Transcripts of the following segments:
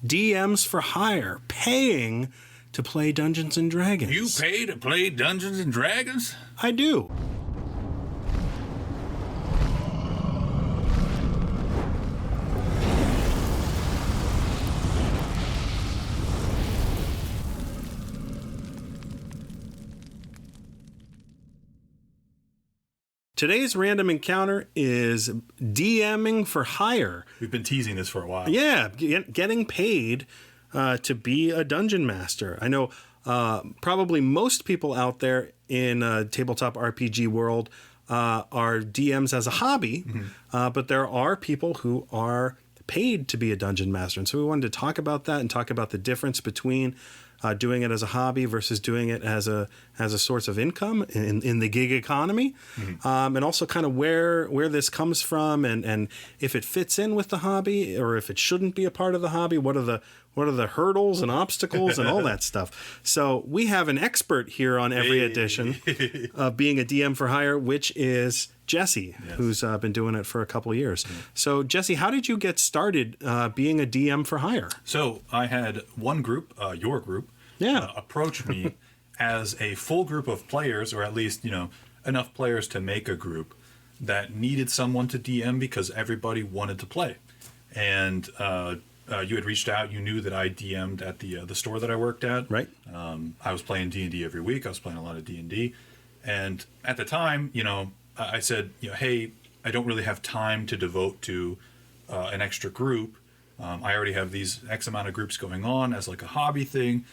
DMs for hire, paying to play Dungeons and Dragons. You pay to play Dungeons and Dragons? I do. Today's random encounter is DMing for hire. We've been teasing this for a while. Yeah, getting paid to be a dungeon master. I know probably most people out there in tabletop RPG world are DMs as a hobby, but there are people who are paid to be a dungeon master. And so we wanted to talk about that and talk about the difference between doing it as a hobby versus doing it as a source of income in the gig economy, and also kind of where this comes from and if it fits in with the hobby or if it shouldn't be a part of the hobby. What are the hurdles and obstacles and all that stuff. So we have an expert here on every edition of being a DM for hire, which is Jesse, who's been doing it for a couple of years. So Jesse, how did you get started being a DM for hire? So I had one group, your group, approach me as a full group of players, or at least, enough players to make a group that needed someone to DM because everybody wanted to play. And you had reached out. You knew that I DM'd at the store that I worked at. Right. I was playing D&D every week. I was playing a lot of D&D. And at the time, I said, hey, I don't really have time to devote to an extra group. I already have these X amount of groups going on as like a hobby thing.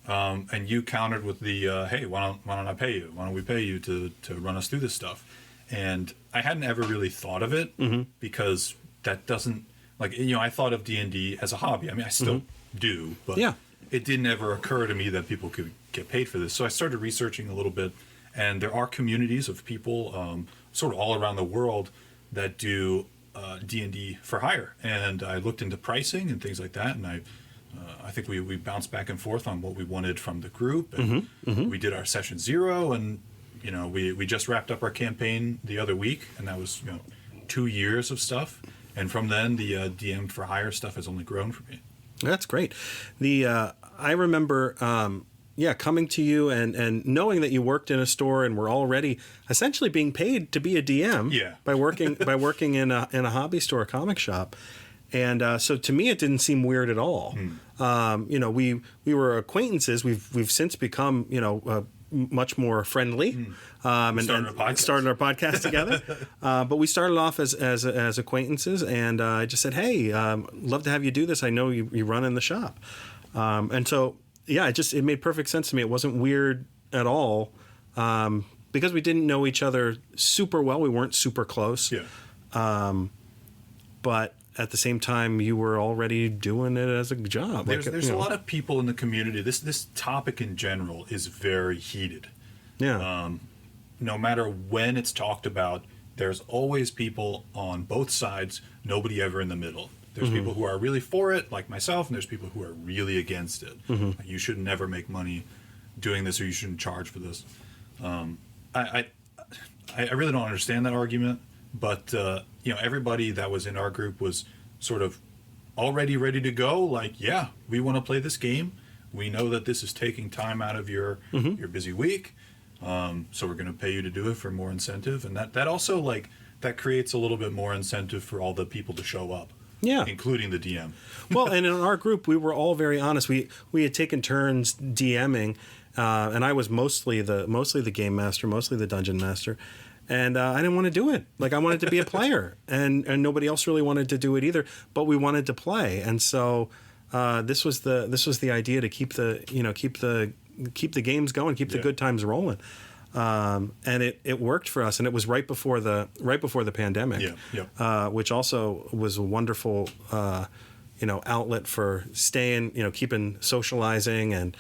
And you countered with the, hey, why don't I pay you? Why don't we pay you to run us through this stuff? And I hadn't ever really thought of it because that doesn't, I thought of D&D as a hobby. I mean, I still do, but it didn't ever occur to me that people could get paid for this. So I started researching a little bit, and there are communities of people sort of all around the world that do D&D for hire. And I looked into pricing and things like that, and I think we bounced back and forth on what we wanted from the group, and we did our session 0, and we just wrapped up our campaign the other week, and that was 2 years of stuff. And from then, the DM for hire stuff has only grown for me. That's great. I remember, coming to you and knowing that you worked in a store and were already essentially being paid to be a DM by working in a hobby store, a comic shop. And so to me, it didn't seem weird at all. We were acquaintances. We've since become much more friendly, and started our podcast together. But we started off as acquaintances, and I just said, "Hey, love to have you do this. I know you run in the shop," and so it made perfect sense to me. It wasn't weird at all because we didn't know each other super well. We weren't super close, but at the same time, you were already doing it as a job. There's a lot of people in the community. This topic in general is very heated. Yeah. No matter when it's talked about, there's always people on both sides, nobody ever in the middle. There's people who are really for it, like myself, and there's people who are really against it. Like, you should never make money doing this, or you shouldn't charge for this. I really don't understand that argument, but everybody that was in our group was sort of already ready to go. Like, yeah, we want to play this game. We know that this is taking time out of your busy week, so we're going to pay you to do it for more incentive. And that also that creates a little bit more incentive for all the people to show up. Yeah, including the DM. Well, and in our group, we were all very honest. We had taken turns DMing, and I was mostly the game master, mostly the dungeon master. And I didn't want to do it. I wanted to be a player, and nobody else really wanted to do it either. But we wanted to play, and so this was the idea to keep the games going, keep the good times rolling, and it worked for us. And it was right before the pandemic, which also was a wonderful outlet for staying, keeping socializing, and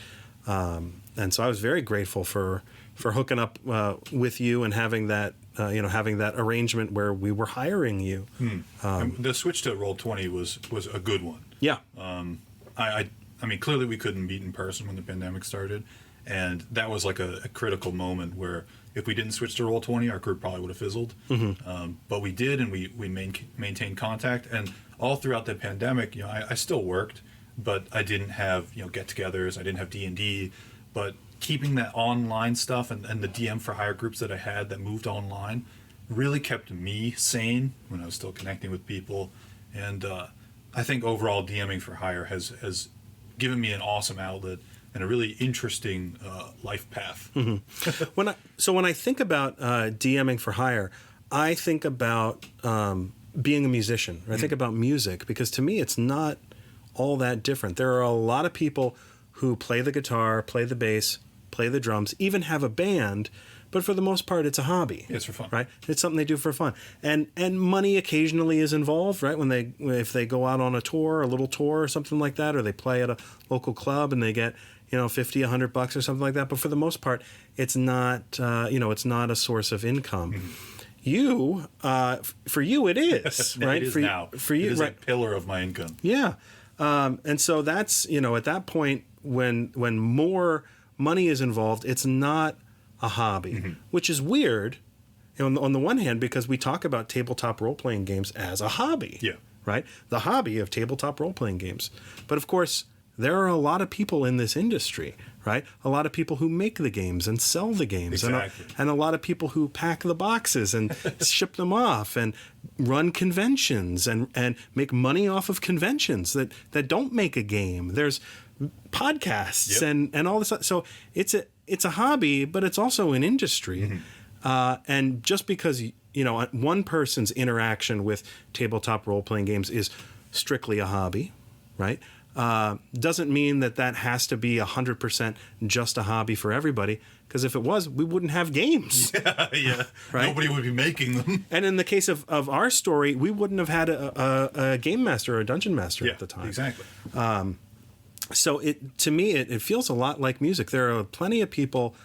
so I was very grateful for hooking up with you and having that arrangement where we were hiring you. The switch to Roll20 was a good one. Yeah. I mean, clearly we couldn't meet in person when the pandemic started, and that was like a critical moment where if we didn't switch to Roll20, our group probably would have fizzled. But we did, and we maintained contact. And all throughout the pandemic, I still worked. but I didn't have, get-togethers. I didn't have D&D, but keeping that online stuff and the DM for hire groups that I had that moved online really kept me sane when I was still connecting with people. And I think overall DMing for hire has given me an awesome outlet and a really interesting life path. Mm-hmm. When I think about DMing for hire, I think about being a musician. I think about music, because to me it's not all that different. There are a lot of people who play the guitar, play the bass, play the drums, even have a band, but for the most part it's a hobby. It's for fun. Right? It's something they do for fun. And money occasionally is involved, right? If they go out on a tour, a little tour or something like that, or they play at a local club and they get, $50, $100 or something like that. But for the most part, it's not, it's not a source of income. Mm-hmm. For you, it is, right? It is for now. For you, it is right? a pillar of my income. Yeah. And so that's, at that point, when more money is involved, it's not a hobby, which is weird on the one hand, because we talk about tabletop role-playing games as a hobby. Yeah. Right? The hobby of tabletop role-playing games. But of course, there are a lot of people in this industry, right? A lot of people who make the games and sell the games. Exactly. And a lot of people who pack the boxes and ship them off and run conventions and make money off of conventions that don't make a game. There's podcasts and all this. So it's a hobby, but it's also an industry. And just because, one person's interaction with tabletop role-playing games is strictly a hobby, right? Doesn't mean that has to be 100% just a hobby for everybody, because if it was, we wouldn't have games. Yeah. Right? Nobody would be making them. And in the case of our story, we wouldn't have had a game master or a dungeon master at the time. Exactly. So to me, it feels a lot like music. There are plenty of people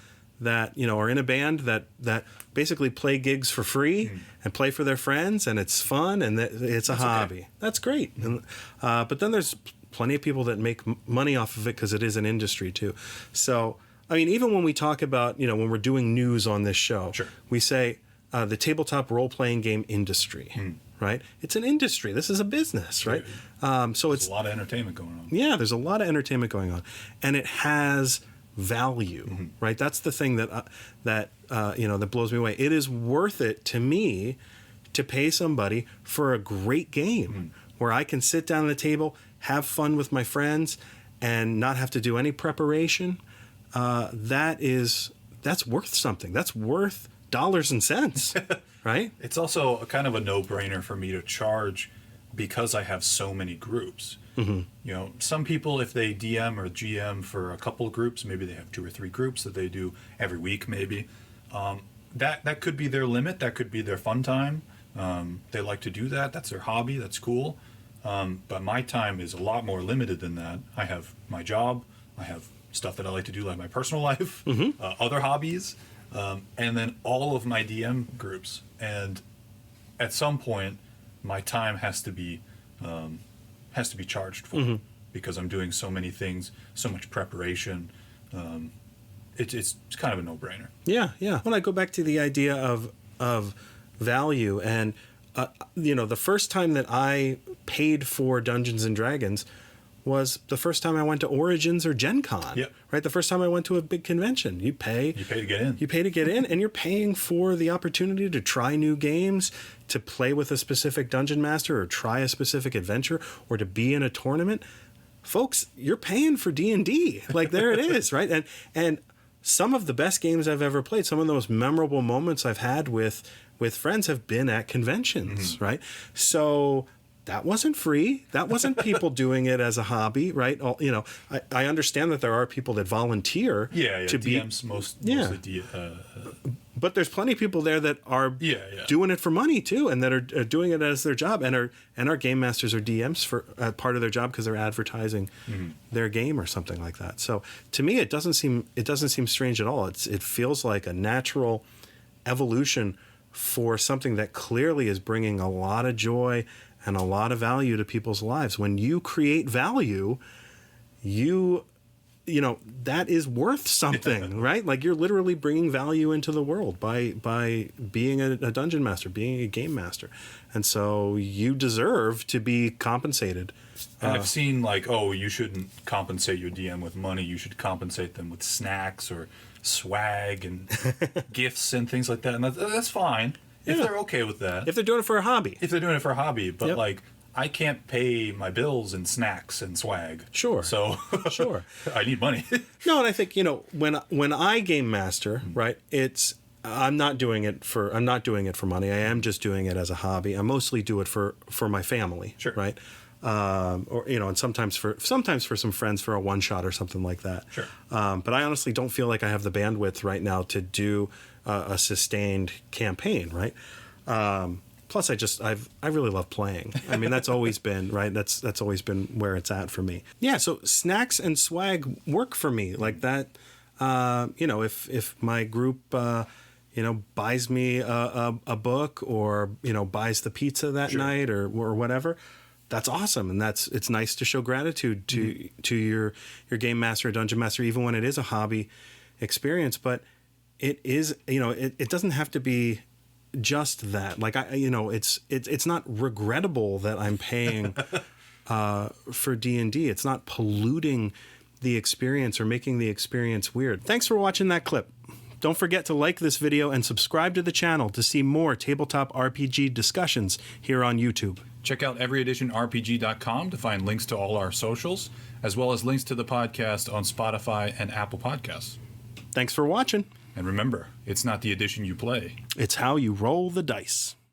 that are in a band that basically play gigs for free and play for their friends, and it's fun and it's a hobby. Okay. That's great. And, but then there's plenty of people that make money off of it because it is an industry too. So, I mean, even when we talk about, when we're doing news on this show, we say the tabletop role-playing game industry, right? It's an industry. This is a business, right? So it's a lot of entertainment going on. Yeah, there's a lot of entertainment going on, and it has value, right? That's the thing that blows me away. It is worth it to me to pay somebody for a great game where I can sit down at the table, have fun with my friends, and not have to do any preparation. That's worth something. That's worth dollars and cents, right? It's also a kind of a no-brainer for me to charge because I have so many groups. Some people, if they DM or GM for a couple of groups, maybe they have 2 or 3 groups that they do every week, maybe. That could be their limit. That could be their fun time. They like to do that. That's their hobby. That's cool. But my time is a lot more limited than that. I have my job. I have stuff that I like to do, like my personal life, other hobbies, and then all of my DM groups. And at some point, my time has to be charged for because I'm doing so many things, so much preparation. It's kind of a no-brainer. Yeah. When I go back to the idea of value, and the first time that I paid for Dungeons and Dragons was the first time I went to Origins or Gen Con. Yep. Right? The first time I went to a big convention. You pay to get in. You pay to get in, and you're paying for the opportunity to try new games, to play with a specific dungeon master, or try a specific adventure, or to be in a tournament. Folks, you're paying for D&D. Like, there it is, right? And some of the best games I've ever played, some of the most memorable moments I've had with friends have been at conventions, right? So that wasn't free. That wasn't people doing it as a hobby, right? I understand that there are people that volunteer to DMs mostly but there's plenty of people there that are doing it for money too, and that are doing it as their job, and are game masters or DMs for part of their job because they're advertising their game or something like that. So to me, it doesn't seem strange at all. It feels like a natural evolution for something that clearly is bringing a lot of joy and a lot of value to people's lives. When you create value, that is worth something, right? Like, you're literally bringing value into the world by being a dungeon master, being a game master. And so you deserve to be compensated And I've seen like, oh, you shouldn't compensate your DM with money. You should compensate them with snacks or swag and gifts and things like that. And that's fine if they're okay with that. If they're doing it for a hobby. If they're doing it for a hobby. But like, I can't pay my bills in snacks and swag. Sure. So sure. I need money. No, and I think, you know, when I game master, right, I'm not doing it for money. I am just doing it as a hobby. I mostly do it for my family, Sure. right? Or, you know, and sometimes for some friends for a one shot or something like that. Sure. But I honestly don't feel like I have the bandwidth right now to do a sustained campaign, right? Plus, I really love playing. I mean, that's always been, right? That's always been where it's at for me. Yeah. So snacks and swag work for me like that. You know, if my group, you know, buys me a book or, you know, buys the pizza that night or whatever, that's awesome. And it's nice to show gratitude to your game master or dungeon master, even when it is a hobby experience. But it is, you know, it doesn't have to be just that. Like, you know, it's not regrettable that I'm paying for D&D. It's not polluting the experience or making the experience weird. Thanks for watching that clip. Don't forget to like this video and subscribe to the channel to see more tabletop RPG discussions here on YouTube. Check out everyeditionrpg.com to find links to all our socials, as well as links to the podcast on Spotify and Apple Podcasts. Thanks for watching. And remember, it's not the edition you play. It's how you roll the dice.